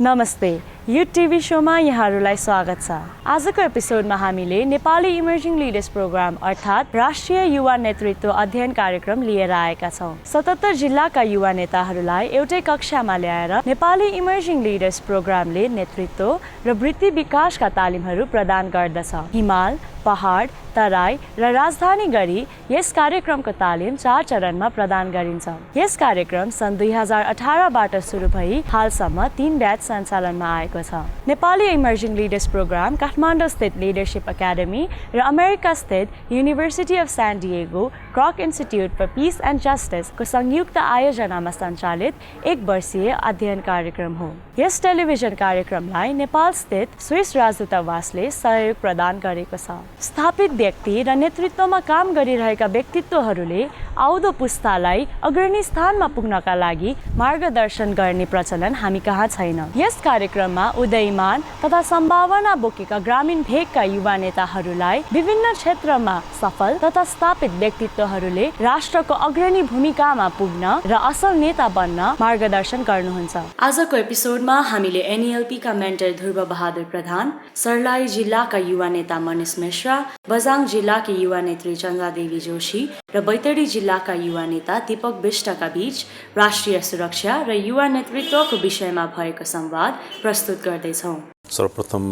नमस्ते, यो टिभी शोमा यहाँहरूलाई स्वागत छ। आजको एपिसोडमा हामीले नेपाली इमर्जिङ लिडर्स प्रोग्राम अर्थात् राष्ट्रिय युवा नेतृत्व अध्ययन कार्यक्रम लिएर आएका छौँ। 77 जिल्लाका युवा नेताहरूलाई एउटै कक्षामा ल्याएर नेपाली इमर्जिङ लिडर्स प्रोग्रामले नेतृत्व र वृत्ति विकासका तालिमहरू प्रदान गर्दछ। हिमाल, पहाड, तराई र राजधानी गरी यस कार्यक्रमको तालिम 4 चरणमा प्रदान गरिन्छ। यस कार्यक्रम सन् 2018बाट सुरु भई हालसम्म 3 ब्याच सञ्चालनमा आएको छ। Nepali emerging leaders program Kathmandu स्थित लिडरसिप एकाडेमी र अमेरिका स्थित university of San Diego Kroc institute for peace and जस्टिसको संयुक्त आयोजनामा सञ्चालित 1 वर्षीय अध्ययन कार्यक्रम हो। यस टेलिभिजन कार्यक्रमलाई नेपाल स्थित स्विस राजदूतावासले सहयोग प्रदान गरेको छ। स्थापित व्यक्ति र नेतृत्वमा काम गरिरहेका व्यक्तित्वहरूले आउँदो पुस्तालाई अग्रणी स्थानमा पुग्नका लागि मार्गदर्शन गर्ने प्रचलन हामी कहाँ छैन। यस कार्यक्रममा उदयमान तथा सम्भावना बोकेका ग्रामीण भेगका युवा नेताहरूलाई विभिन्न क्षेत्रमा सफल तथा स्थापित व्यक्तित्वहरूले राष्ट्रको अग्रणी भूमिकामा पुग्न र असल नेता बन्न मार्गदर्शन गर्नुहुन्छ। आजको एपिसोडमा हामीले एनएलपी का मेन्टर ध्रुव बहादुर प्रधान, सर्लाही जिल्लाका युवा नेता मनिष मिश्रा, बझाङ जिल्लाकी युवा नेत्री चन्द्रा देवी जोशी र बैतडी जिल्लाका युवा नेता दीपक विष्टका बीच राष्ट्रिय सुरक्षा र युवा नेतृत्वको विषयमा भएको संवाद प्रस्तुत गर्दैछौँ। सर्वप्रथम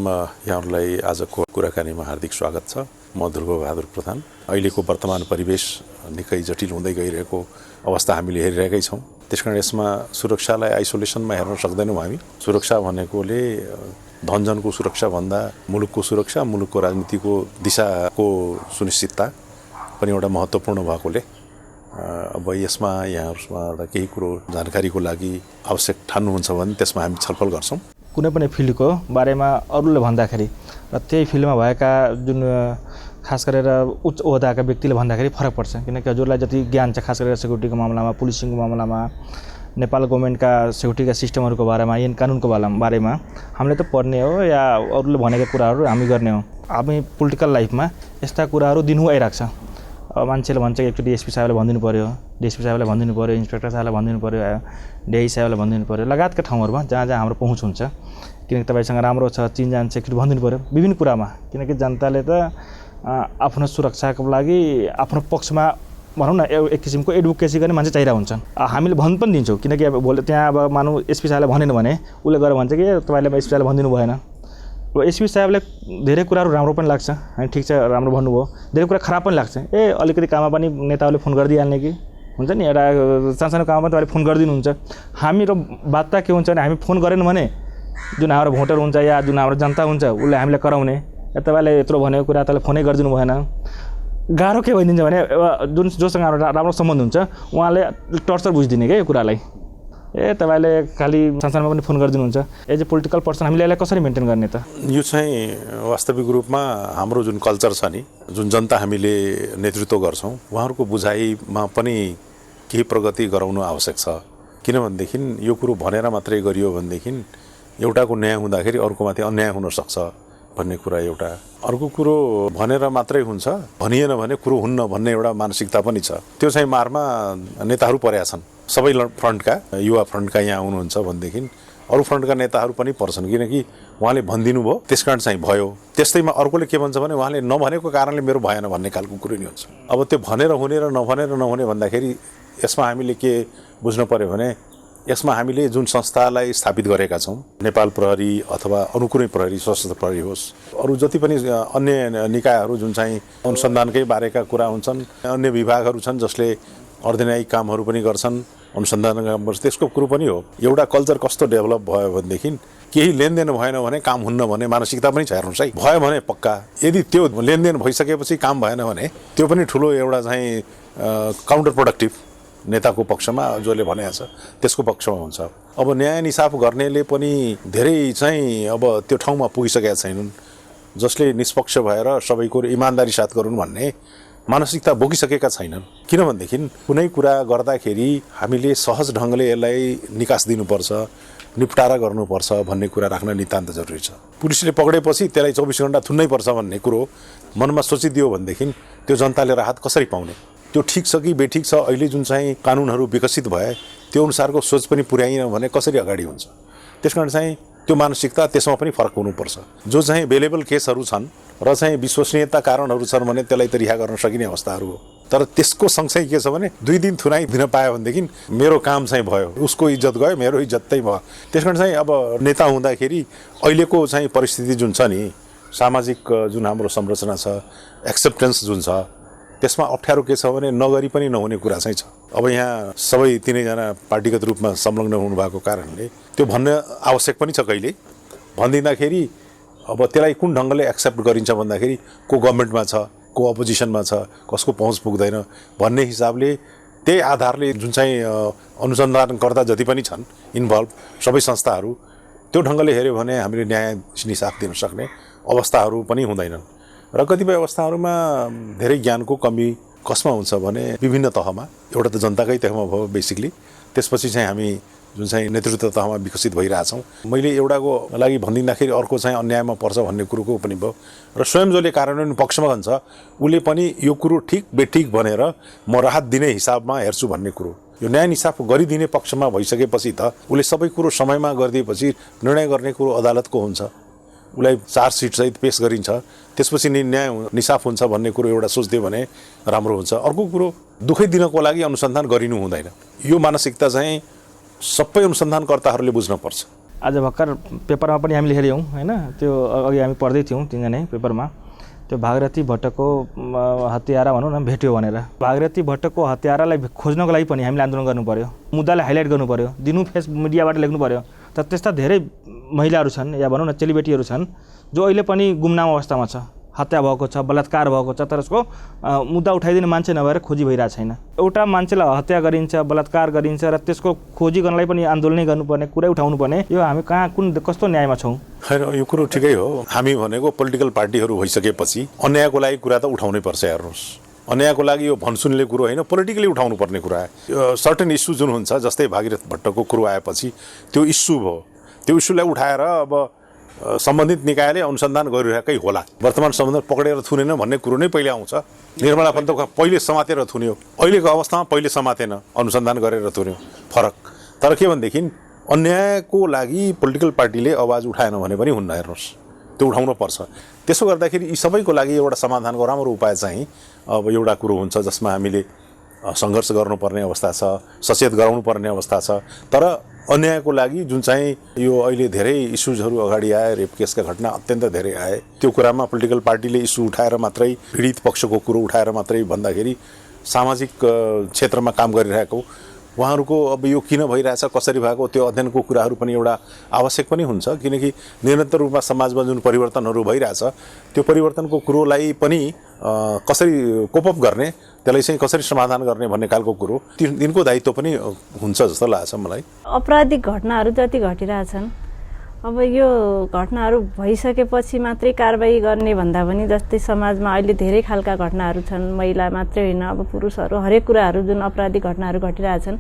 यहाँहरूलाई आजको कुराकानीमा हार्दिक स्वागत छ। म ध्रुव बहादुर प्रधान। अहिलेको वर्तमान परिवेश निकै जटिल हुँदै गइरहेको अवस्था हामीले हेरिरहेकै छौँ। त्यसकारण यसमा सुरक्षालाई आइसोलेसनमा हेर्न सक्दैनौँ हामी। सुरक्षा भनेकोले धनजनको सुरक्षा भन्दा मुलुकको सुरक्षा, मुलुकको राजनीतिको दिशाको सुनिश्चितता पनि एउटा महत्त्वपूर्ण भएकोले अब यसमा यहाँहरूबाट केही कुरो जानकारीको लागि आवश्यक ठान्नुहुन्छ भने त्यसमा हामी छलफल गर्छौँ। कुनै पनि फिल्डको बारेमा अरूले भन्दाखेरि र त्यही फिल्डमा भएका जुन खास गरेर उच्च ओहदाका व्यक्तिले भन्दाखेरि फरक पर्छ। किनकि हजुरलाई जति ज्ञान छ खास गरेर सेक्युरिटीको मामलामा, पुलिसिङको मामलामा, नेपाल गभर्मेन्टका सेक्युरिटीका सिस्टमहरूको बारेमा, ऐन कानुनको बारेमा हामीले त पढ्ने हो या अरूले भनेका कुराहरू हामी गर्ने हो। हामी पोलिटिकल लाइफमा यस्ता कुराहरू दिनु आइरहेको छ। अब मान्छेले भन्छ एकचोटि एसपी साहबले भनिदिनु पऱ्यो, डिएसपी साहबले भनिदिनु पऱ्यो, इन्सपेक्टर साहबले भनिदिनु पऱ्यो, डिआई साहबले भनिदिनु पऱ्यो, लगायतका ठाउँहरूमा जहाँ जहाँ हाम्रो पहुँच हुन्छ। किनकि तपाईँसँग राम्रो छ, चिनजान छ, एकचोटि भनिदिनु पऱ्यो विभिन्न कुरामा। किनकि जनताले त आफ्नो सुरक्षाको लागि आफ्नो पक्षमा भनौँ न एक किसिमको एडभोकेसी गर्ने मान्छे चाहिरहेको हुन्छन्। हामीले भन्न पनि दिन्छौँ। किनकि अब भोलि त्यहाँ अब मानौँ एसपी साहबले भनेन भने उसले गएर भन्छ कि तपाईँले एसपी साहबले भनिदिनु भएन। र एसपी साहबले धेरै कुराहरू राम्रो पनि लाग्छ, होइन ठिक छ राम्रो भन्नुभयो, धेरै कुरा खराब पनि लाग्छ। अलिकति काममा पनि नेताहरूले फोन गरिदिइहाल्ने कि हुन्छ नि, एउटा सानसानो काममा पनि तपाईँले फोन गरिदिनुहुन्छ। हाम्रो बार्ता के हुन्छ भने हामी फोन गरेन भने जुन हाम्रो भोटर हुन्छ या जुन हाम्रो जनता हुन्छ उसले हामीलाई कराउने, या तपाईँले यत्रो भनेको कुरा तपाईँले फोनै गरिदिनु भएन। गाह्रो के भइदिन्छ भने जुन जोसँग हाम्रो राम्रो सम्बन्ध हुन्छ उहाँले टर्चर बुझिदिने क्या यो कुरालाई। तपाईँले खालि संसारमा पनि फोन गरिदिनुहुन्छ। एज ए पोलिटिकल पर्सन हामीले यसलाई कसरी मेन्टेन गर्ने त? यो चाहिँ वास्तविक रूपमा हाम्रो जुन कल्चर छ नि, जुन जनता हामीले नेतृत्व गर्छौँ उहाँहरूको बुझाइमा पनि केही प्रगति गराउनु आवश्यक छ। किनभनेदेखि यो कुरो भनेर मात्रै गरियो भनेदेखि एउटाको न्याय हुँदाखेरि अर्कोमाथि अन्याय हुनसक्छ भन्ने कुरा एउटा। अर्को कुरो भनेर मात्रै हुन्छ, भनिएन भने कुरो हुन्न भन्ने एउटा मानसिकता पनि छ। त्यो चाहिँ मारमा नेताहरू परेका छन्। सबै फ्रन्टका युवा फ्रन्टका यहाँ आउनुहुन्छ भनेदेखि अरू फ्रन्टका नेताहरू पनि पर्छन्। किनकि उहाँले भनिदिनु भयो त्यसकारण चाहिँ भयो। त्यस्तैमा अर्कोले के भन्छ भने उहाँले नभनेको कारणले मेरो भएन भन्ने खालको कुरो नि हुन्छ। अब त्यो भनेर हुने र नभनेर नहुने भन्दाखेरि यसमा हामीले के बुझ्नु पर्यो भने यसमा हामीले जुन संस्थालाई स्थापित गरेका छौँ, नेपाल प्रहरी अथवा अरू कुनै प्रहरी, सशस्त्र प्रहरी होस्, अरू जति पनि अन्य निकायहरू जुन चाहिँ अनुसन्धानकै बारेका कुरा हुन्छन्, अन्य विभागहरू छन् जसले अर्धन्यायिक कामहरू पनि गर्छन्, अनुसन्धान काम गर्छ, त्यसको कुरो पनि हो। एउटा कल्चर कस्तो डेभलप भयो भनेदेखि केही लेनदेन भएन भने काम हुन्न भन्ने मानसिकता पनि छ। हेर्नुहोस् है, भयो भने पक्का, यदि त्यो लेनदेन भइसकेपछि काम भएन भने त्यो पनि ठुलो एउटा चाहिँ काउन्टर प्रोडक्टिभ नेताको पक्षमा जसले भनेको छ त्यसको पक्षमा हुन्छ। अब न्याय निसाफ गर्नेले पनि धेरै चाहिँ अब त्यो ठाउँमा पुगिसकेका छैनन् जसले निष्पक्ष भएर सबैको इमानदारी साथ गरून् भन्ने मानसिकता बोकिसकेका छैनन्। किनभनेदेखि कुनै कुरा गर्दाखेरि हामीले सहज ढङ्गले यसलाई निकास दिनुपर्छ, निपटारा गर्नुपर्छ भन्ने कुरा राख्न नितान्त जरुरी छ। पुलिसले पक्रेपछि त्यसलाई 24 घण्टा थुन्नै पर्छ भन्ने कुरो मनमा सोचिदियो भनेदेखि त्यो जनताले राहत कसरी पाउने? त्यो ठिक छ कि बेठिक छ, अहिले जुन चाहिँ कानुनहरू विकसित भए त्यो अनुसारको सोच पनि पुर्याइन भने कसरी अगाडि हुन्छ। त्यसकारण चाहिँ त्यो मानसिकता त्यसमा पनि फरक हुनुपर्छ। जो चाहिँ अवेलेबल केसहरू छन् र चाहिँ विश्वसनीयता कारणहरू छन् भने त्यसलाई त रिहा गर्न सकिने अवस्थाहरू हो। तर त्यसको सँगसँगै के छ भने 2 दिन थुनाइ दिन पायो भनेदेखि मेरो काम चाहिँ भयो, उसको इज्जत गयो, मेरो इज्जत चाहिँ भयो। त्यसकारण चाहिँ अब नेता हुँदाखेरि अहिलेको चाहिँ परिस्थिति जुन छ नि, सामाजिक जुन हाम्रो संरचना छ, एक्सेप्टेन्स जुन छ, त्यसमा अप्ठ्यारो के छ भने नगरी पनि नहुने कुरा चाहिँ छ। अब यहाँ सबै तीनैजना पार्टीगत रूपमा संलग्न हुनुभएको कारणले त्यो भन्न आवश्यक पनि छ। कहिले भनिदिँदाखेरि अब त्यसलाई कुन ढङ्गले एक्सेप्ट गरिन्छ भन्दाखेरि को गभर्मेन्टमा छ, को अपोजिसनमा छ, कसको पहुँच पुग्दैन भन्ने हिसाबले त्यही आधारले जुन चाहिँ अनुसन्धानकर्ता जति पनि छन् इन्भल्भ सबै संस्थाहरू त्यो ढङ्गले हेऱ्यो भने हामीले न्याय निसाफ दिन सक्ने अवस्थाहरू पनि हुँदैनन्। र कतिपय अवस्थाहरूमा धेरै ज्ञानको कमी कसमा हुन्छ भने विभिन्न तहमा, एउटा त जनताकै तहमा भयो बेसिकली, त्यसपछि चाहिँ हामी जुन चाहिँ नेतृत्व तहमा विकसित भइरहेछौँ। मैले एउटाको लागि भनिदिँदाखेरि अर्को चाहिँ अन्यायमा पर्छ भन्ने कुरोको पनि भयो। र स्वयं जसले कार्यान्वयन पक्षमा हुन्छ उसले पनि यो कुरो ठिक बेठिक भनेर म राहत दिने हिसाबमा हेर्छु भन्ने कुरो, यो न्याय निसाफ गरिदिने पक्षमा भइसकेपछि त उसले सबै कुरो समयमा गरिदिएपछि निर्णय गर्ने कुरो अदालतको हुन्छ, उसलाई चार्जसिट सहित पेश गरिन्छ, त्यसपछि नि न्याय निसाफ हुन्छ भन्ने कुरो एउटा सोच्दियो भने राम्रो हुन्छ। अर्को कुरो दुःखै दिनको लागि अनुसन्धान गरिनु हुँदैन। यो मानसिकता चाहिँ सबै अनुसन्धानकर्ताहरूले बुझ्नुपर्छ। आज भर्खर पेपरमा पनि हामीले हेऱ्यौँ होइन, त्यो अघि हामी पढ्दै थियौँ तीनजना पेपरमा, त्यो भागीरथी भट्टको हत्यारा भनौँ न भेट्यो भनेर। भागीरथी भट्टको हत्यारालाई खोज्नको लागि पनि हामीले आन्दोलन गर्नु पर्यो, मुद्दालाई हाइलाइट गर्नु पर्यो, दिनु फेस मिडियाबाट लेख्नु पर्यो। तर त्यस्ता धेरै महिलाहरू छन् या भनौँ न चेलीबेटीहरू छन् जो अहिले पनि गुमनाम अवस्थामा छ, हत्या भएको छ, बलात्कार भएको छ, तर उसको मुद्दा उठाइदिने मान्छे नभएर खोजी भइरहेको छैन। एउटा मान्छेलाई हत्या गरिन्छ, बलात्कार गरिन्छ र त्यसको खोजी गर्नलाई पनि आन्दोलनै गर्नुपर्ने, कुरै उठाउनु पर्ने, यो हामी कहाँ कुन कस्तो न्यायमा छौँ? होइन, यो कुरो ठिकै हो। हामी भनेको पोलिटिकल पार्टीहरू भइसकेपछि अन्यायको लागि कुरा त उठाउनै पर्छ। हेर्नुहोस्, अन्यायको लागि यो भनसुनले कुरो होइन, पोलिटिकली उठाउनु पर्ने कुरा हो। सर्टेन इस्यु जुन हुन्छ, जस्तै भागीरथ भट्टको कुरो आएपछि त्यो इस्यु भयो, त्यो इस्युलाई उठाएर अब सम्बन्धित निकायले अनुसन्धान गरिरहेकै होला। वर्तमान सम्बन्ध पक्रेर थुनेन भन्ने कुरो नै पहिले आउँछ। निर्मला पन्त पहिले समातेर थुन्यो, अहिलेको अवस्थामा पहिले समातेन, अनुसन्धान गरेर थुन्यो, फरक। तर के भनेदेखि अन्यायको लागि पोलिटिकल पार्टीले आवाज उठाएन भने पनि हुन्न। हेर्नुहोस्, त्यो उठाउनु पर्छ। त्यसो गर्दाखेरि यी सबैको लागि एउटा समाधानको राम्रो उपाय चाहिँ अब एउटा कुरो हुन्छ जसमा हामीले सङ्घर्ष गर्नुपर्ने अवस्था छ, सचेत गराउनु पर्ने अवस्था छ। तर अन्यायको लागि जुन चाहिँ यो अहिले धेरै इस्युजहरू अगाडि आए, रेप केसका घटना अत्यन्त धेरै आए, त्यो कुरामा पोलिटिकल पार्टीले इस्यु उठाएर मात्रै, पीडित पक्षको कुरो उठाएर मात्रै भन्दाखेरि सामाजिक क्षेत्रमा काम गरिरहेको उहाँहरूको अब यो किन भइरहेछ, कसरी भएको, त्यो अध्ययनको कुराहरू पनि एउटा आवश्यक पनि हुन्छ। किनकि निरन्तर रूपमा समाजमा जुन परिवर्तनहरू भइरहेछ त्यो परिवर्तनको कुरोलाई पनि कसरी कोपअप गर्ने, त्यसलाई चाहिँ कसरी समाधान गर्ने भन्ने खालको कुरो तिनको दायित्व पनि हुन्छ जस्तो लाग्छ मलाई। आपराधिक घटनाहरू जति घटिरहेछन्, अब यो घटनाहरू भइसकेपछि मात्रै कारबाही गर्ने भन्दा पनि जस्तै समाजमा अहिले धेरै खालका घटनाहरू छन्, महिला मात्रै होइन, अब पुरुषहरू, हरेक कुराहरू जुन आपराधिक घटनाहरू घटिरहेछन्,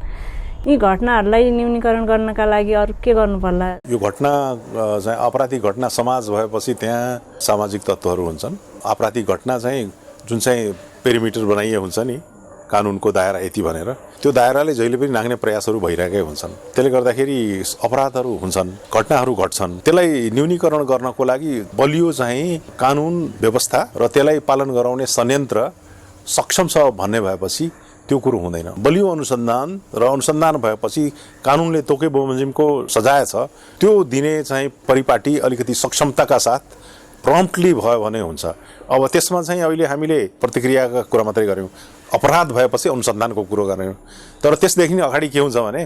यी घटनाहरूलाई न्यूनीकरण गर्नका लागि अरू के गर्नु पर्ला? यो घटना चाहिँ आपराधिक घटना समाज भएपछि त्यहाँ सामाजिक तत्त्वहरू हुन्छन्। आपराधिक घटना चाहिँ जुन चाहिँ पेरिमिटर बनाइए हुन्छ नि, कानुनको दायरा यति भनेर, त्यो दायराले जहिले पनि नाग्ने प्रयासहरू भइरहेकै हुन्छन्। त्यसले गर्दाखेरि अपराधहरू हुन्छन्, घटनाहरू घट्छन्। त्यसलाई न्यूनीकरण गर्नको लागि बलियो चाहिँ कानुन व्यवस्था र त्यसलाई पालन गराउने संयन्त्र सक्षम छ भन्ने भएपछि त्यो कुरो हुँदैन। बलियो अनुसन्धान र अनुसन्धान भएपछि कानुनले तोके बमोजिमको सजाय छ, त्यो दिने चाहिँ परिपाटी अलिकति सक्षमताका साथ प्रम्प्टली भयो भने हुन्छ। अब त्यसमा चाहिँ अहिले हामीले प्रतिक्रियाका कुरा मात्रै गऱ्यौँ, अपराध भएपछि अनुसन्धानको कुरो गऱ्यौँ। तर त्यसदेखि अगाडि के हुन्छ भने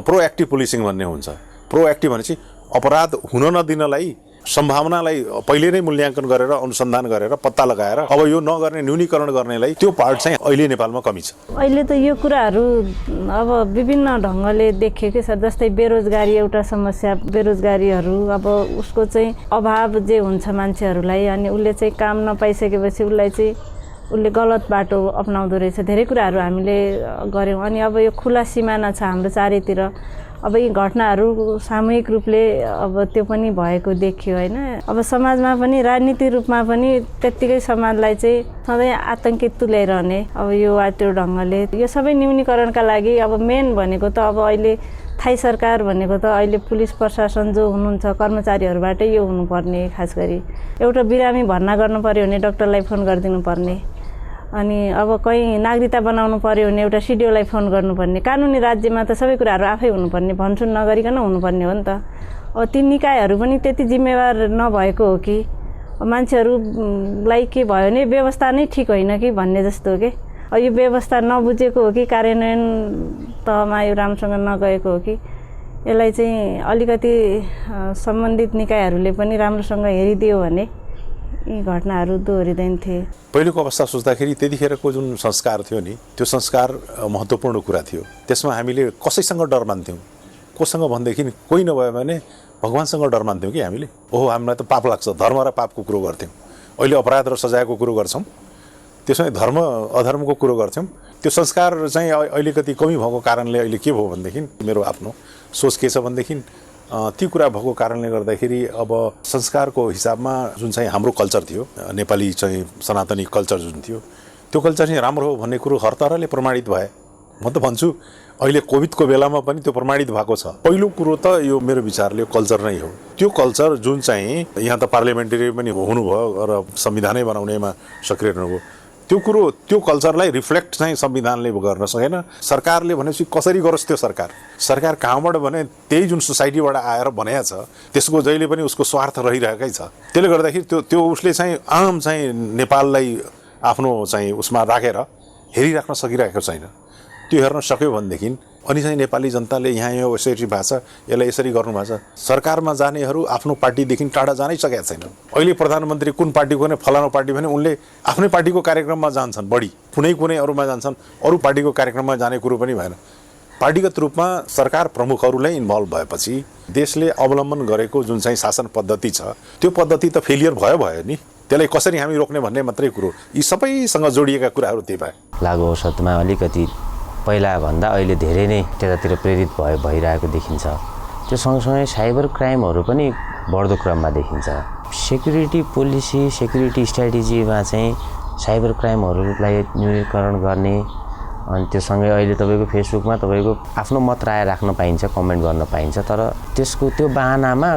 प्रोएक्टिभ पुलिसिङ भन्ने हुन्छ। प्रोएक्टिभ भनेपछि अपराध हुन नदिनलाई, सम्भावनालाई पहिले नै मूल्याङ्कन गरेर, अनुसन्धान गरेर, पत्ता लगाएर अब यो नगर्ने, न्यूनीकरण गर्नेलाई, त्यो पार्ट चाहिँ अहिले नेपालमा कमी छ। अहिले त यो कुराहरू अब विभिन्न ढङ्गले देखेकै छ। जस्तै बेरोजगारी एउटा समस्या, बेरोजगारीहरू अब उसको चाहिँ अभाव जे हुन्छ मान्छेहरूलाई, अनि उसले चाहिँ काम नपाइसकेपछि उसलाई चाहिँ उसले गलत बाटो अपनाउँदो रहेछ। धेरै कुराहरू हामीले गऱ्यौँ। अनि अब यो खुला सिमाना छ हाम्रो चारैतिर। अब यी घटनाहरू सामूहिक रूपले अब त्यो पनि भएको देखियो होइन। अब समाजमा पनि राजनीतिक रूपमा पनि त्यत्तिकै समाजलाई चाहिँ सधैँ आतंकित तुल्याइरहने अब यो वा त्यो ढङ्गले यो सबै न्यूनीकरणका लागि अब मेन भनेको त अब अहिले थाई सरकार भनेको त अहिले पुलिस प्रशासन जो हुनुहुन्छ कर्मचारीहरूबाटै यो हुनुपर्ने। खास गरी एउटा बिरामी भर्ना गर्नु पर्यो भने डाक्टरलाई फोन गरिदिनु पर्ने। अनि अब कहीँ नागरिकता बनाउनु पर्यो भने एउटा सिडिओलाई फोन गर्नुपर्ने। कानुनी राज्यमा त सबै कुराहरू आफै हुनुपर्ने, भनसुन नगरिकन हुनुपर्ने हो नि त। अब ती निकायहरू पनि त्यति जिम्मेवार नभएको हो कि मान्छेहरूलाई के भयो भने व्यवस्था नै ठिक होइन कि भन्ने जस्तो हो कि। अब यो व्यवस्था नबुझेको हो कि कार्यान्वयन तहमा यो राम्रोसँग नगएको हो कि यसलाई चाहिँ अलिकति सम्बन्धित निकायहरूले पनि राम्रोसँग हेरिदियो भने यी घटनाहरू दोहोरिँदैन थिए। पहिलेको अवस्था सोच्दाखेरि त्यतिखेरको जुन संस्कार थियो नि त्यो संस्कार महत्त्वपूर्ण कुरा थियो। त्यसमा हामीले कसैसँग डर मान्थ्यौँ, कोसँग भनेदेखि कोही नभयो भने भगवान्सँग डर मान्थ्यौँ कि हामीले। ओहो हामीलाई त पाप लाग्छ, धर्म र पापको कुरो गर्थ्यौँ। अहिले अपराध र सजायको कुरो गर्छौँ, त्यसमा धर्म अधर्मको कुरो गर्थ्यौँ। त्यो संस्कार चाहिँ अलिकति कमी भएको कारणले अहिले के भयो भनेदेखि मेरो आफ्नो सोच के छ भनेदेखि ती कुरा भएको कारणले गर्दाखेरि अब संस्कारको हिसाबमा जुन चाहिँ हाम्रो कल्चर थियो, नेपाली चाहिँ सनातनी कल्चर जुन थियो त्यो कल्चर चाहिँ राम्रो हो भन्ने कुरो हर तरहले प्रमाणित भए। म त भन्छु अहिले कोभिडको बेलामा पनि त्यो प्रमाणित भएको छ। पहिलो कुरो त यो मेरो विचारले कल्चर नै हो। त्यो कल्चर जुन चाहिँ यहाँ त पार्लियामेन्टरी पनि हुनुभयो र संविधानै बनाउनेमा सक्रिय रहनुभयो, त्यो कुरो त्यो कल्चरलाई रिफ्लेक्ट चाहिँ संविधानले गर्न सकेन। सरकारले भनेपछि कसरी गरोस् त्यो सरकार कहाँबाट भने त्यही जुन सोसाइटीबाट आएर बनाएको छ त्यसको जहिले पनि उसको स्वार्थ रहिरहेकै छ। त्यसले गर्दाखेरि त्यो उसले चाहिँ आम चाहिँ नेपाललाई आफ्नो चाहिँ उसमा राखेर हेरिराख्न सकिरहेको छैन। त्यो हेर्न सक्यो भनेदेखि अनि चाहिँ नेपाली जनताले यहाँ यो यसरी भएको छ, यसलाई यसरी गर्नुभएको छ। सरकारमा जानेहरू आफ्नो पार्टीदेखि टाढा जानै सकेका छैनन्। अहिले प्रधानमन्त्री कुन पार्टीको भने फलानु पार्टी भने उनले आफ्नै पार्टीको कार्यक्रममा जान्छन्, बढी कुनै अरूमा जान्छन्, अरू पार्टीको कार्यक्रममा जाने कुरो पनि भएन। पार्टीगत रूपमा सरकार प्रमुखहरूलाई इन्भल्भ भएपछि देशले अवलम्बन गरेको जुन चाहिँ शासन पद्धति छ त्यो पद्धति त फेलियर भयो नि। त्यसलाई कसरी हामी रोक्ने भन्ने मात्रै कुरो, यी सबैसँग जोडिएका कुराहरू त्यही भए। लागु औषधमा अलिकति पहिलाभन्दा अहिले धेरै नै त्यतातिर प्रेरित भइरहेको देखिन्छ। त्यो सँगसँगै साइबर क्राइमहरू पनि बढ्दो क्रममा देखिन्छ। सेक्युरिटी पोलिसी, सेक्युरिटी स्ट्राटेजीमा चाहिँ साइबर क्राइमहरूलाई न्यूनीकरण गर्ने। अनि त्योसँगै अहिले तपाईँको फेसबुकमा तपाईँको आफ्नो मत राय राख्न पाइन्छ, कमेन्ट गर्न पाइन्छ, तर त्यो बाहनामा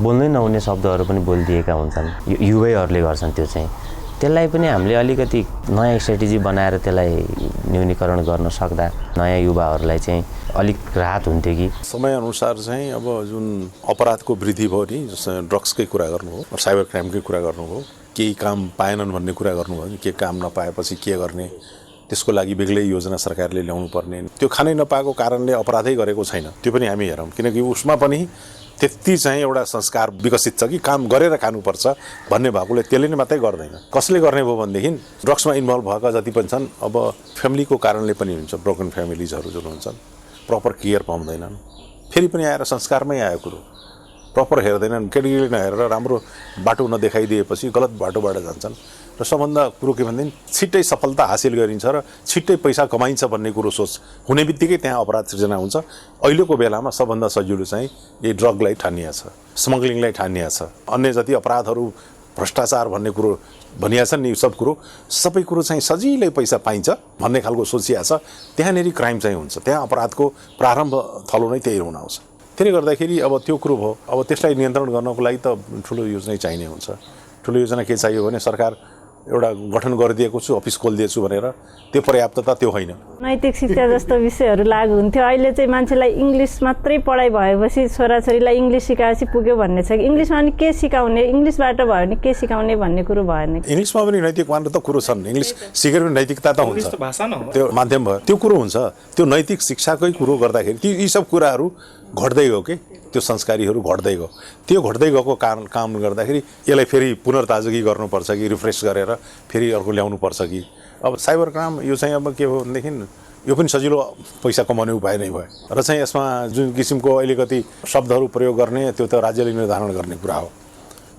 बोल्नै नहुने शब्दहरू पनि बोलिदिएका हुन्छन्। युवैहरूले गर्छन् त्यो चाहिँ। त्यसलाई पनि हामीले अलिकति नयाँ स्ट्राटेजी बनाएर त्यसलाई न्यूनीकरण गर्न सक्दा नयाँ युवाहरूलाई चाहिँ अलिक राहत हुन्थ्यो कि। समयअनुसार चाहिँ अब जुन अपराधको वृद्धि भयो नि, ड्रग्सकै कुरा गर्नुभयो, साइबर क्राइमकै कुरा गर्नुभयो, केही काम पाएनन् भन्ने कुरा गर्नुभयो नि, के काम नपाएपछि के गर्ने, त्यसको लागि बेग्लै योजना सरकारले ल्याउनु पर्ने। त्यो खानै नपाएको कारणले अपराधै गरेको छैन त्यो पनि हामी हेरौँ, किनकि उसमा पनि त्यति चाहिँ एउटा संस्कार विकसित छ कि काम गरेर खानुपर्छ भन्ने भएकोले त्यसले नै मात्रै गर्दैन। कसले गर्ने भयो भनेदेखि ड्रग्समा इन्भल्भ भएका जति पनि छन् अब फ्यामिलीको कारणले पनि हुन्छ। ब्रोकन फ्यामिलिजहरू जुन हुन्छन् प्रपर केयर पाउँदैनन्, फेरि पनि आएर संस्कारमै आयो कुरो, प्रपर हेर्दैनन्, केटीले नहेरेर राम्रो बाटो नदेखाइदिएपछि गलत बाटोबाट जान्छन्। र सबभन्दा कुरो के भनेदेखि छिट्टै सफलता हासिल गरिन्छ र छिट्टै पैसा कमाइन्छ भन्ने कुरो सोच हुने बित्तिकै त्यहाँ अपराध सृजना हुन्छ। अहिलेको बेलामा सबभन्दा सजिलो चाहिँ यही ड्रगलाई ठानिया छ, स्मग्लिङलाई ठानिया छ, अन्य जति अपराधहरू भ्रष्टाचार भन्ने कुरो भनिया छन् नि, सबै कुरो चाहिँ सजिलै पैसा पाइन्छ भन्ने खालको सोचिया छ। त्यहाँनिर क्राइम चाहिँ हुन्छ, त्यहाँ अपराधको प्रारम्भ थलो नै त्यही हुन आउँछ। त्यसले गर्दाखेरि अब त्यो कुरो भयो। अब त्यसलाई नियन्त्रण गर्नको लागि त ठुलो योजना चाहिने हुन्छ। ठुलो योजना के चाहियो भने सरकार एउटा गठन गरिदिएको छु, अफिस खोलिदिएछु भनेर त्यो पर्याप्तता त्यो होइन। नैतिक शिक्षा जस्तो विषयहरू लागु हुन्थ्यो। अहिले चाहिँ मान्छेलाई इङ्ग्लिस मात्रै पढाइ भएपछि छोराछोरीलाई इङ्ग्लिस सिकाएपछि पुग्यो भन्ने छ कि इङ्ग्लिसमा अनि के सिकाउने, इङ्ग्लिसबाट भयो भने के सिकाउने भन्ने कुरो भएन। इङ्ग्लिसमा पनि नैतिक मान्नु त कुरो छन्, इङ्ग्लिस सिकेर पनि नैतिकता त हुन्छ, त्यो माध्यम भयो, त्यो कुरो हुन्छ। त्यो नैतिक शिक्षाकै कुरो गर्दाखेरि यी सब कुराहरू घट्दै गयो कि त्यो संस्कारीहरू घट्दै गयो। त्यो घट्दै गएको काम गर्दाखेरि यसलाई फेरि पुनर्ताजगी गर्नुपर्छ कि रिफ्रेस गरेर फेरि अर्को ल्याउनुपर्छ कि। अब साइबर क्राइम यो चाहिँ अब के हो भनेदेखि यो पनि सजिलो पैसा कमाउने उपाय नै भयो र चाहिँ यसमा जुन किसिमको अलिकति शब्दहरू प्रयोग गर्ने त्यो त राज्यले निर्धारण गर्ने कुरा हो।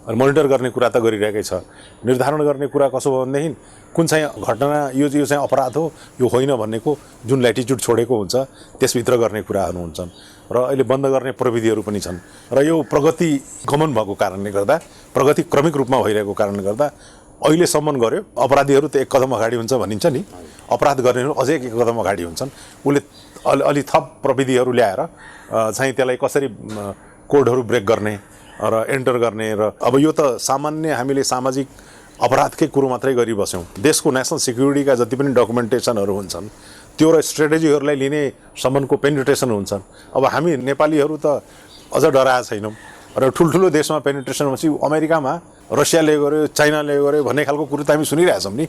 अनि मोनिटर गर्ने कुरा त गरिरहेकै छ। निर्धारण गर्ने कुरा कसो भयो भनेदेखि कुन चाहिँ घटना यो चाहिँ अपराध हो यो होइन भन्नेको जुन ल्याटिट्युड छोडेको हुन्छ त्यसभित्र गर्ने कुराहरू हुन्छन् र अहिले बन्द गर्ने प्रविधिहरू पनि छन् र यो प्रगति गमन भएको कारणले गर्दा प्रगति क्रमिक रूपमा भइरहेको कारणले गर्दा अहिलेसम्म गर्यो अपराधीहरू त एक कदम अगाडि हुन्छ भनिन्छ नि, अपराध गर्नेहरू अझै एक कदम अगाडि हुन्छन्। उसले अलि थप प्रविधिहरू ल्याएर चाहिँ त्यसलाई कसरी कोडहरू ब्रेक गर्ने र एन्टर गर्ने र अब यो त सामान्य हामीले सामाजिक अपराधकै कुरो मात्रै गरिबस्यौँ। देशको नेसनल सिक्युरिटीका जति पनि डकुमेन्टेसनहरू हुन्छन् त्यो र स्ट्रेटेजीहरूलाई लिने सम्मको पेनिट्रेसन हुन्छन्। अब हामी नेपालीहरू त अझ डराएको छैनौँ र ठुल्ठुलो देशमा पेनिट्रेसन भनेपछि अमेरिकामा रसियाले गर्यो चाइनाले गर्यो भन्ने खालको कुरो त हामी सुनिरहेछौँ नि।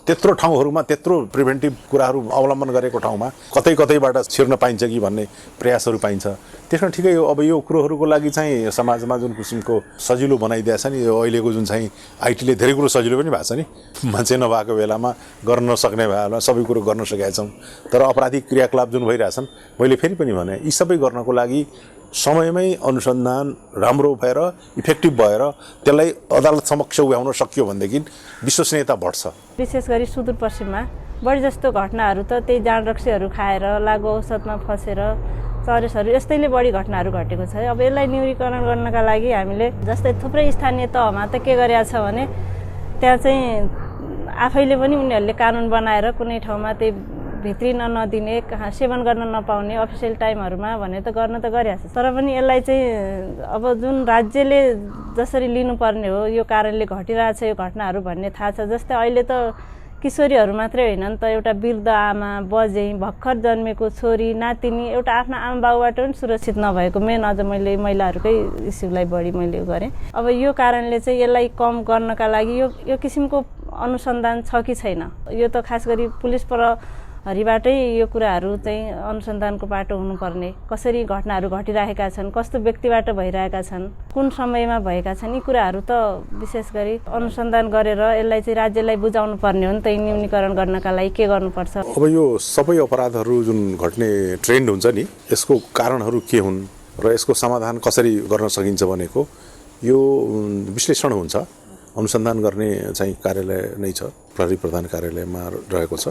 त्यत्रो ठाउँहरूमा त्यत्रो प्रिभेन्टिभ कुराहरू अवलम्बन गरेको ठाउँमा कतै कतैबाट छिर्न पाइन्छ कि भन्ने प्रयासहरू पाइन्छ। त्यसमा ठिकै हो। अब यो कुरोहरूको लागि चाहिँ समाजमा जुन किसिमको सजिलो बनाइदिएको छ नि यो अहिलेको जुन चाहिँ आइटीले धेरै कुरो सजिलो पनि भएको छ नि, मान्छे नभएको बेलामा गर्न नसक्ने बेलामा सबै कुरो गर्न सकेका छौँ। तर अपराधिक क्रियाकलाप जुन भइरहेछन् मैले फेरि पनि भने यी सबै गर्नको लागि समयमै अनुसन्धान राम्रो भएर इफेक्टिभ भएर त्यसलाई अदालत समक्ष उभ्याउन सक्यो भनेदेखि विश्वसनीयता बढ्छ। विशेष गरी सुदूरपश्चिममा बढी जस्तो घटनाहरू त त्यही जाँड रक्सीहरू खाएर लागु औषधमा फसेर चरेसहरू यस्तैले बढी घटनाहरू घटेको छ। अब यसलाई न्यूनीकरण गर्नका लागि हामीले जस्तै थुप्रै स्थानीय तहमा त के गरेका छ भने त्यहाँ चाहिँ आफैले पनि उनीहरूले कानुन बनाएर कुनै ठाउँमा त्यही भित्रिन नदिने सेवन गर्न नपाउने अफिसियल टाइमहरूमा भने त गर्न त गरिरहेको छ। तर पनि यसलाई चाहिँ अब जुन राज्यले जसरी लिनुपर्ने हो यो कारणले घटिरहेछ यो घटनाहरू भन्ने थाहा छ। जस्तै अहिले त किशोरीहरू मात्रै होइनन् त एउटा वृद्ध आमा बजेँ भर्खर जन्मेको छोरी नातिनी एउटा आफ्ना आमा बाउबाट पनि सुरक्षित नभएको मेन अझ मैले महिलाहरूकै इस्युलाई बढी मैले गरेँ। अब यो कारणले चाहिँ यसलाई कम गर्नका लागि यो किसिमको अनुसन्धान छ कि छैन यो त खास गरी पुलिस हरिबाटै यो कुराहरू चाहिँ अनुसन्धानको बाटो हुनुपर्ने। कसरी घटनाहरू घटिरहेका छन्, कस्तो व्यक्तिबाट भइरहेका छन्, कुन समयमा भएका छन्, यी कुराहरू त विशेष गरी अनुसन्धान गरेर यसलाई चाहिँ राज्यलाई बुझाउनु पर्ने हो नि त न्यूनीकरण गर्नका लागि के गर्नुपर्छ। अब यो सबै अपराधहरू जुन घट्ने ट्रेन्ड हुन्छ नि यसको कारणहरू के हुन् र यसको समाधान कसरी गर्न सकिन्छ भनेको यो विश्लेषण हुन्छ। अनुसन्धान गर्ने चाहिँ कार्यालय नै छ, प्रहरी प्रधान कार्यालयमा रहेको छ,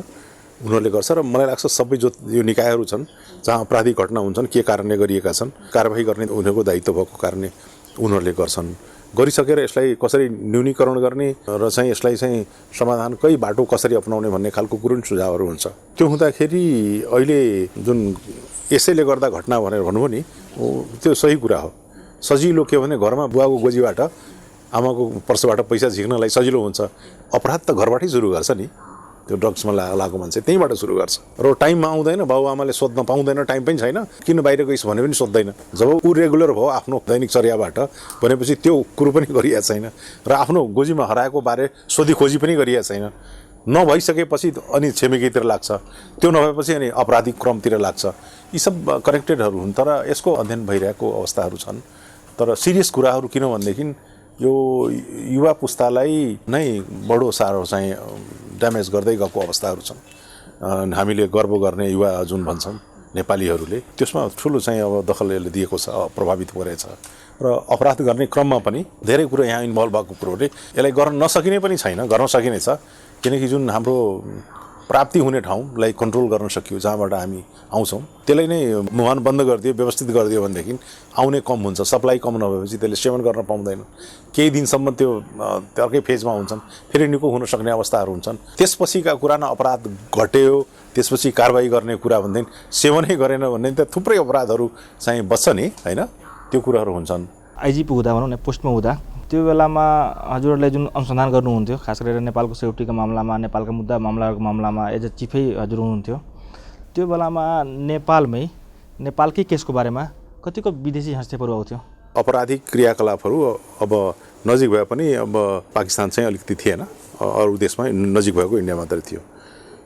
उनीहरूले गर्छ। र मलाई लाग्छ सबै जो यो निकायहरू छन् जहाँ अपराधिक घटना हुन्छन् के कारणले गरिएका छन् कारबाही गर्ने उनीहरूको दायित्व भएको कारणले उनीहरूले गर्छन्। गरिसकेर यसलाई कसरी न्यूनीकरण गर्ने र चाहिँ यसलाई चाहिँ समाधानकै बाटो कसरी अपनाउने भन्ने खालको कुरो नि सुझावहरू हुन्छ। त्यो हुँदाखेरि अहिले जुन यसैले गर्दा घटना भनेर भन्नुभयो नि त्यो सही कुरा हो। सजिलो के भने घरमा बुवाको गोजीबाट आमाको पर्सबाट पैसा झिक्नलाई सजिलो हुन्छ। अपराध त घरबाटै सुरु गर्छ नि, त्यो ड्रग्समा लागेको मान्छे त्यहीँबाट सुरु गर्छ र टाइममा आउँदैन, बाबुआमाले सोध्न पाउँदैन, टाइम पनि छैन, किन बाहिर गइस् भने पनि सोध्दैन। जब ऊ रेगुलर भयो आफ्नो दैनिक चर्याबाट भनेपछि त्यो कुरो पनि गरिएको छैन र आफ्नो गोजीमा हराएको बारे सोधी खोजी पनि गरिएको छैन। नभइसकेपछि अनि छिमेकीतिर लाग्छ, त्यो नभएपछि अनि अपराधिक क्रमतिर लाग्छ। यी सब कनेक्टेडहरू हुन्। तर यसको अध्ययन भइरहेको अवस्थाहरू छन्। तर सिरियस कुराहरू किन भनेदेखि यो युवा पुस्तालाई नै बडो साह्रो चाहिँ ड्यामेज गर्दै गएको अवस्थाहरू छन्। हामीले गर्व गर्ने युवा जुन भन्छौँ नेपालीहरूले त्यसमा ठुलो चाहिँ अब दखल यसले दिएको छ, प्रभावित गरेछ र अपराध गर्ने क्रममा पनि धेरै कुरो यहाँ इन्भल्भ भएको कुरोले यसलाई गर्न नसकिने पनि छैन, गर्न सकिनेछ। किनकि जुन हाम्रो प्राप्ति हुने ठाउँलाई कन्ट्रोल गर्न सक्यो जहाँबाट हामी आउँछौँ त्यसलाई नै मुहान बन्द गरिदियो, व्यवस्थित गरिदियो भनेदेखि आउने कम हुन्छ। सप्लाई कम नभएपछि त्यसले सेवन गर्न पाउँदैन। केही दिनसम्म त्यो अर्कै फेजमा हुन्छन्, फेरि निको हुन सक्ने अवस्थाहरू हुन्छन्। त्यसपछिका कुरा न अपराध घट्यो त्यसपछि कारबाही गर्ने कुरा भनेदेखि सेवनै गरेन भनेदेखि त थुप्रै अपराधहरू चाहिँ बच्छ नि, होइन? त्यो कुराहरू हुन्छन्। आइजिपी हुँदा भनौँ न पोस्टमा हुँदा त्यो बेलामा हजुरहरूले जुन अनुसन्धान गर्नुहुन्थ्यो खास गरेर नेपालको सेफ्टीको मामलामा नेपालका मुद्दा मामलाहरूको मामलामा एज अ चिफै हजुर हुनुहुन्थ्यो। त्यो बेलामा नेपालकै केसको बारेमा कतिको विदेशी हस्तक्षेपहरू आउँथ्यो? अपराधिक क्रियाकलापहरू अब नजिक भए पनि अब पाकिस्तान चाहिँ अलिकति थिएन, अरू देशमा नजिक भएको इन्डिया मात्रै थियो।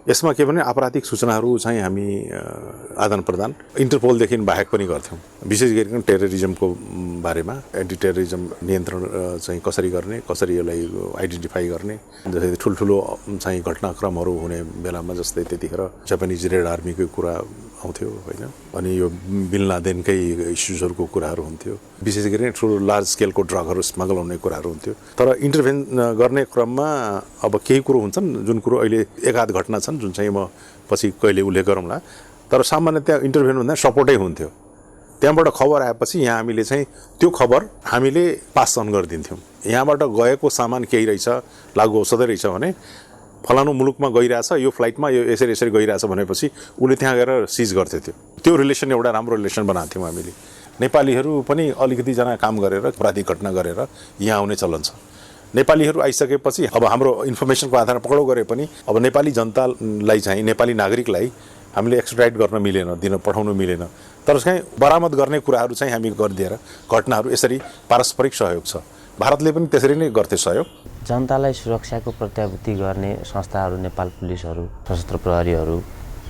यसमा के भने आपराधिक सूचनाहरू चाहिँ हामी आदान प्रदान इन्टरपोलदेखि बाहेक पनि गर्थ्यौँ। विशेष गरिकन टेररिजमको बारेमा एन्टी टेररिजम नियन्त्रण चाहिँ कसरी गर्ने, कसरी यसलाई आइडेन्टिफाई गर्ने, जस्तै ठुल्ठुलो चाहिँ घटनाक्रमहरू हुने बेलामा जस्तै त्यतिखेर जापानिज रेड आर्मीको कुरा आउँथ्यो होइन अनि यो बिन लादेनकै इस्युजहरूको कुराहरू हुन्थ्यो विशेष गरी ठुलो लार्ज स्केलको ड्रगहरू स्मगल हुने कुराहरू हुन्थ्यो तर इन्टरभेन गर्ने क्रममा अब केही कुरो हुन्छन् जुन कुरो अहिले एकाध घटना छन् जुन चाहिँ म पछि कहिले उल्लेख गरौँला तर सामान्यतया इन्टरभेन भन्दा सपोर्टै हुन्थ्यो त्यहाँबाट खबर आएपछि यहाँ हामीले चाहिँ त्यो खबर हामीले पास अन गरिदिन्थ्यौँ यहाँबाट गएको सामान केही रहेछ लागु औषधै रहेछ भने फलानु मुलुकमा गइरहेछ यो फ्लाइटमा यो यसरी यसरी गइरहेछ भनेपछि उसले त्यहाँ गएर सिज गर्थ्यो त्यो रिलेसन एउटा राम्रो रिलेसन बनाएको थियौँ हामीले नेपालीहरू पनि अलिकतिजना काम गरेर अपराधिक घटना गरेर यहाँ आउने चलन छ नेपालीहरू आइसकेपछि अब हाम्रो इन्फर्मेसनको आधारमा पक्राउ गरे पनि अब नेपाली जनतालाई चाहिँ नेपाली नागरिकलाई हामीले एक्सट्राडिट गर्न मिलेन दिन पठाउनु मिलेन तर चाहिँ बरामद गर्ने कुराहरू चाहिँ हामी गरिदिएर घटनाहरू यसरी पारस्परिक सहयोग छ भारतले पनि त्यसरी नै गर्थे सहयोग जनतालाई सुरक्षाको प्रत्याभूति गर्ने संस्थाहरू नेपाल पुलिसहरू सशस्त्र प्रहरीहरू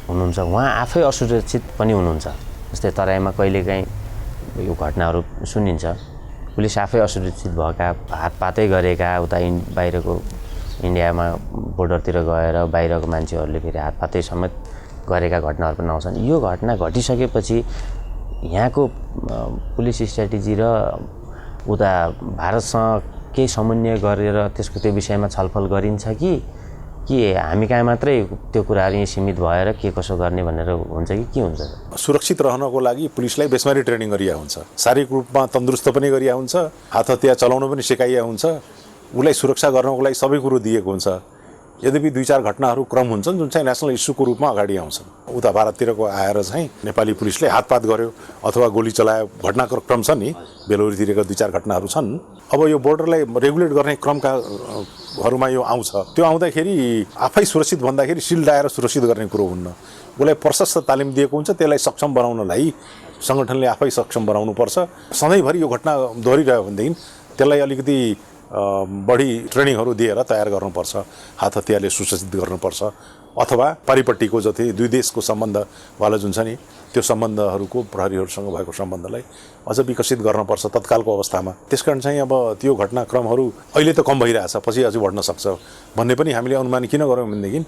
हुनुहुन्छ उहाँ आफै असुरक्षित पनि हुनुहुन्छ जस्तै तराईमा कहिलेकाहीँ यो घटनाहरू सुनिन्छ पुलिस आफै असुरक्षित भएका हातपातै गरेका उता बाहिरको इन्डियामा बोर्डरतिर गएर बाहिरको मान्छेहरूले फेरि हातपातै समेत गरेका घटनाहरू पनि आउँछन् यो घटना घटिसकेपछि यहाँको पुलिस स्ट्राटेजी र उता भारतसँग केही समन्वय गरेर त्यसको त्यो विषयमा छलफल गरिन्छ कि हामी कहाँ मात्रै त्यो कुराहरू यहीँ सीमित भएर के कसो गर्ने भनेर हुन्छ कि के हुन्छ सुरक्षित रहनको लागि पुलिसलाई बेसमारी ट्रेनिङ गरिया हुन्छ शारीरिक रूपमा तन्दुरुस्त पनि गरिया हुन्छ हात हतियार चलाउन पनि सिकाइया हुन्छ उसलाई सुरक्षा गर्नको लागि सबै कुरो दिएको हुन्छ यद्यपि 2-4 घटनाहरू क्रम हुन्छन् जुन चाहिँ नेसनल इस्युको रूपमा अगाडि आउँछन् उता भारततिरको आएर चाहिँ नेपाली पुलिसले हातपात गर्यो अथवा गोली चलायो घटनाको क्रम छ नि बेलौरीतिरका 2-4 घटनाहरू छन् अब यो बोर्डरलाई रेगुलेट गर्ने क्रमकाहरूमा यो आउँछ त्यो आउँदाखेरि आफै सुरक्षित भन्दाखेरि सिल्ड आएर सुरक्षित गर्ने कुरो हुन्न उसलाई प्रशस्त तालिम दिएको हुन्छ त्यसलाई सक्षम बनाउनलाई सङ्गठनले आफै सक्षम बनाउनुपर्छ सधैँभरि यो घटना दोहोरिरह्यो भनेदेखि त्यसलाई अलिकति बढी ट्रेनिङहरू दिएर तयार गर्नुपर्छ हात हतियारले सुसज्जित गर्नुपर्छ अथवा पारिपट्टिको जति दुई देशको सम्बन्धवाला जुन छ नि त्यो सम्बन्धहरूको प्रहरीहरूसँग भएको सम्बन्धलाई अझ विकसित गर्नुपर्छ तत्कालको अवस्थामा त्यसकारण चाहिँ अब त्यो घटनाक्रमहरू अहिले त कम भइरहेछ पछि अझै बढ्न सक्छ भन्ने पनि हामीले अनुमान किन गऱ्यौँ भनेदेखि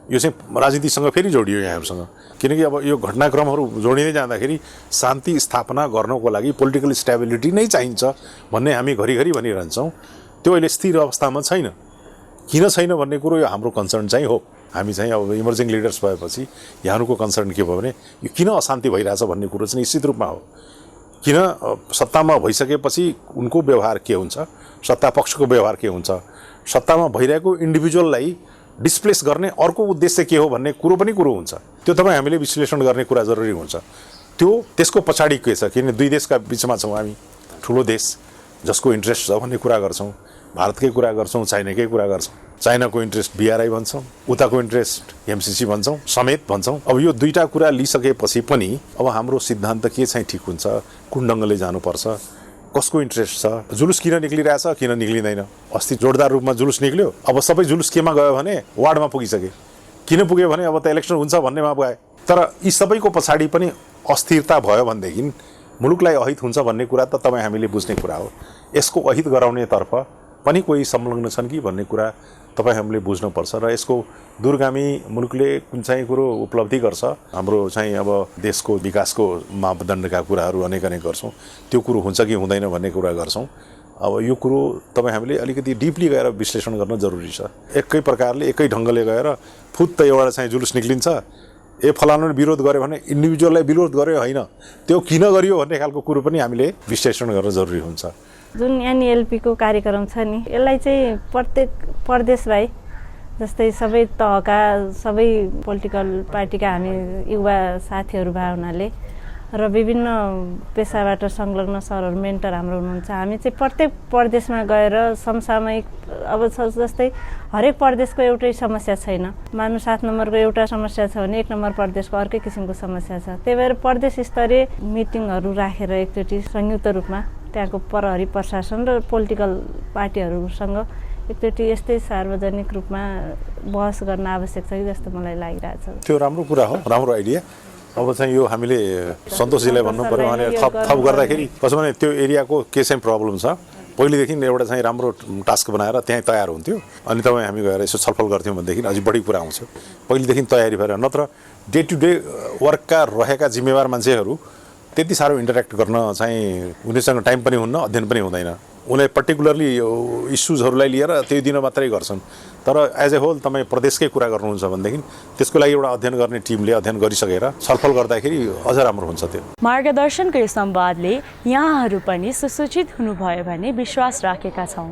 यो चाहिँ राजनीतिसँग फेरि जोडियो यहाँहरूसँग किनकि अब यो घटनाक्रमहरू जोडिँदै जाँदाखेरि शान्ति स्थापना गर्नको लागि पोलिटिकल स्टेबिलिटी नै चाहिन्छ भन्ने हामी घरिघरि भनिरहन्छौँ त्यो अहिले स्थिर अवस्थामा छैन किन छैन भन्ने कुरो यो हाम्रो कन्सर्न चाहिँ हो हामी चाहिँ अब इमर्जिङ लिडर्स भएपछि यहाँहरूको कन्सर्न के भयो भने यो किन अशान्ति भइरहेछ भन्ने कुरो चाहिँ निश्चित रूपमा हो किन सत्तामा भइसकेपछि उनको व्यवहार के हुन्छ सत्ता पक्षको व्यवहार के हुन्छ सत्तामा भइरहेको इन्डिभिजुअललाई डिस्प्लेस गर्ने अर्को उद्देश्य के हो भन्ने कुरो पनि कुरो हुन्छ त्यो तपाईँ हामीले विश्लेषण गर्ने कुरा जरुरी हुन्छ त्यो त्यसको पछाडि के छ किन दुई देशका बिचमा छौँ हामी ठुलो देश जसको इन्ट्रेस्ट छ भन्ने कुरा गर्छौँ भारतकै कुरा गर्छौँ चाइनाकै कुरा गर्छौँ चाइनाको इन्ट्रेस्ट बिआरआई भन्छौँ उताको इन्ट्रेस्ट एमसिसी भन्छौँ समेत भन्छौँ अब यो दुईटा कुरा लिइसकेपछि पनि अब हाम्रो सिद्धान्त के चाहिँ ठिक हुन्छ कुन ढङ्गले जानुपर्छ कसको इन्ट्रेस्ट छ जुलुस किन निक्लिरहेछ किन निक्लिँदैन अस्ति जोरदार रूपमा जुलुस निक्ल्यो अब सबै जुलुस केमा गयो भने वार्डमा पुगिसके किन पुग्यो भने अब त इलेक्सन हुन्छ भन्नेमा गए तर यी सबैको पछाडि पनि अस्थिरता भयो भनेदेखि मुलुकलाई अहित हुन्छ भन्ने कुरा त तपाईँ हामीले बुझ्ने कुरा हो यसको अहित गराउनेतर्फ पनि कोही संलग्न छन् कि भन्ने कुरा तपाईँ हामीले बुझ्नुपर्छ र यसको दूरगामी मुलुकले कुन चाहिँ कुरो उपलब्धि गर्छ हाम्रो चाहिँ अब देशको विकासको मापदण्डका कुराहरू अनेक गर्छौँ त्यो कुरो हुन्छ कि हुँदैन भन्ने कुरा गर्छौँ अब यो कुरो तपाईँ हामीले अलिकति डिपली गएर विश्लेषण गर्न जरुरी छ एकै प्रकारले एकै ढङ्गले गएर फुत्त एउटा चाहिँ जुलुस निक्लिन्छ फलानुले विरोध गर्यो भने इन्डिभिजुअललाई विरोध गर्यो होइन त्यो किन गरियो भन्ने खालको कुरो पनि हामीले विश्लेषण गर्न जरुरी हुन्छ जुन एनएलपीको कार्यक्रम छ नि यसलाई चाहिँ प्रत्येक प्रदेशलाई जस्तै सबै तहका सबै पोलिटिकल पार्टीका हामी युवा साथीहरू भए हुनाले र विभिन्न पेसाबाट संलग्न सरहरू मेन्टर हाम्रो हुनुहुन्छ हामी चाहिँ प्रत्येक प्रदेशमा गएर समसामयिक अब जस्तै हरेक प्रदेशको एउटै समस्या छैन मानु 7 नम्बरको एउटा समस्या छ भने 1 नम्बर प्रदेशको अर्कै किसिमको समस्या छ त्यही भएर प्रदेश स्तरीय मिटिङहरू राखेर एकचोटि संयुक्त रूपमा त्यहाँको प्रहरी प्रशासन र पोलिटिकल पार्टीहरूसँग एकचोटि यस्तै सार्वजनिक रूपमा बहस गर्न आवश्यक छ कि जस्तो मलाई लागिरहेछ त्यो राम्रो कुरा हो राम्रो आइडिया अब चाहिँ यो हामीले सन्तोषजीलाई भन्नु पर्यो भने थप गर्दाखेरि कसो भने त्यो एरियाको के चाहिँ प्रब्लम छ पहिलेदेखि एउटा चाहिँ राम्रो टास्क बनाएर त्यहीँ तयार हुन्थ्यो अनि तपाईँ हामी गएर यसो छलफल गर्थ्यौँ भनेदेखि अझै बढी कुरा आउँछ पहिलेदेखि तयारी भएर नत्र डे टु डे वर्कका रहेका जिम्मेवार मान्छेहरू त्यति साह्रो इन्टरेक्ट गर्न चाहिँ उनीसँग टाइम पनि हुन्न, अध्ययन पनि हुँदैन। उनले पर्टिकुलरली इस्युजहरूलाई लिएर त्यही दिन मात्रै गर्छन्। तर एज ए होल तपाईँ प्रदेशकै कुरा गर्नुहुन्छ भनेदेखि त्यसको लागि एउटा अध्ययन गर्ने टिमले अध्ययन गरिसकेर छलफल गर्दाखेरि अझ राम्रो हुन्छ। त्यो मार्गदर्शनको यो संवादले यहाँहरू पनि सुसूचित हुनुभयो भने विश्वास राखेका छौँ।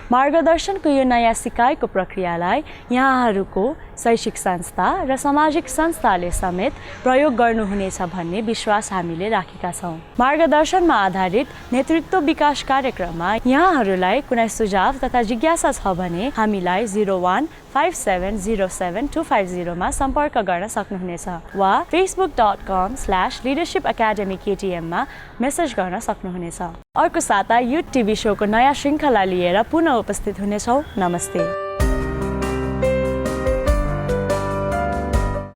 मार्गदर्शनको यो नयाँ सिकाइको प्रक्रियालाई यहाँहरूको शैक्षिक संस्था र सामाजिक संस्थाले समेत प्रयोग गर्नुहुनेछ भन्ने विश्वास हामीले राखेका छौँ। मार्गदर्शनमा आधारित नेतृत्व विकास कार्यक्रममा यहाँहरूलाई कुनै सुझाव तथा जिज्ञासा छ भने हामीलाई 0157072550 मा सम्पर्क गर्न सक्नुहुनेछ वा facebook.com/leadershipacademyktm मा मेसेज गर्न सक्नुहुनेछ। अर्को साता युथ टिभी सोको नयाँ श्रृङ्खला लिएर पुनः उपस्थित हुनेछौँ। नमस्ते।